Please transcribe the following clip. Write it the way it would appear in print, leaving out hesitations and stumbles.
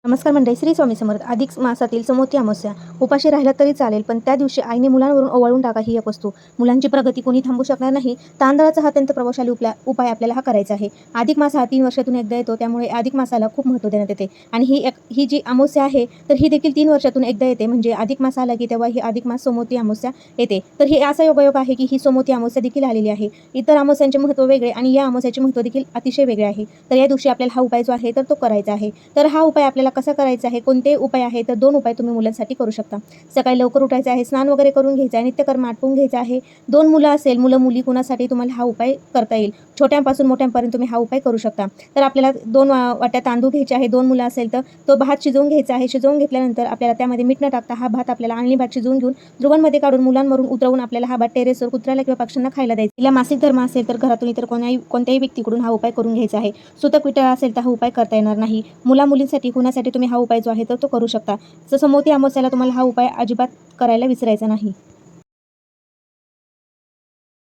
नमस्कार मंडळी, श्री स्वामी समर्थ. अधिक मासातील समोती अमावस्या. उपाशी राहिला तरी चालेल, पण त्या दिवशी आईने मुलांवरून ओवाळून टाका ही एक वस्तू. मुलांची प्रगती कोणी थांबू शकणार नाही. तांदळाचा हा अत्यंत प्रभावशाली उपाय आपल्याला हा करायचा आहे. अधिक मास हा 3 वर्षातून एकदा येतो, त्यामुळे अधिक मासाला खूप महत्त्व देण्यात येते. आणि ही जी अमावस्या आहे, तर ही देखील 3 वर्षातून एकदा येते. म्हणजे अधिक मास आला की तेव्हा ही अधिक मास सोमवती अमावस्या येते. तर हे असा योगायोग आहे की ही सोमवती अमावस्या देखील आलेली आहे. इतर अमावस्यांचे महत्त्व वेगळे आणि या अमावस्याचे महत्त्व देखील अतिशय वेगळे आहे. तर या दिवशी आपल्याला हा उपाय जो आहे तर तो करायचा आहे. तर हा उपाय आपल्याला कसा करायचा आहे, कोणते उपाय आहे, तर 2 उपाय तुम्ही मुलांसाठी करू शकता. सकाळी लवकर उठायचं आहे, स्नान वगैरे करून घ्यायचं आहे, नित्यकर्म आटपून घ्यायचं आहे. 2 मुलं असेल, मुलं-मुली कुणासाठी तुम्हाला हा उपाय करता येईल. छोट्यांपासून मोठ्यांपर्यंत तुम्ही हा उपाय करू शकता. तर आपल्याला 2 वाट्या तांदूळ घ्यायचे आहे. 2 मुलं असेल तर तो भात शिजवून घ्यायचा आहे. शिजवून घेतल्यानंतर आपल्याला त्यामध्ये मीठ न टाकता हा भात आपल्याला अळणी भात शिजवून घेऊन द्रुवांमध्ये काढून मुलांवरून उतरवून आपल्याला हा भात टेरेसवर कुत्र्याला किंवा पक्ष्यांना खायला द्यायचा. तिला मासिक धर्म असेल तर घरातून इतर कोणत्याही व्यक्तीकडून हा उपाय करून घ्यायचा आहे. सुतक विटळ असेल तर हा उपाय करता येणार नाही. मुला-मुलींसाठी कुणासाठी तुम्ही हा उपाय जो आहे तर तो करू शकता. जसं मोती अमावस्याला तुम्हाला हा उपाय अजिबात करायला विसरायचा नाही.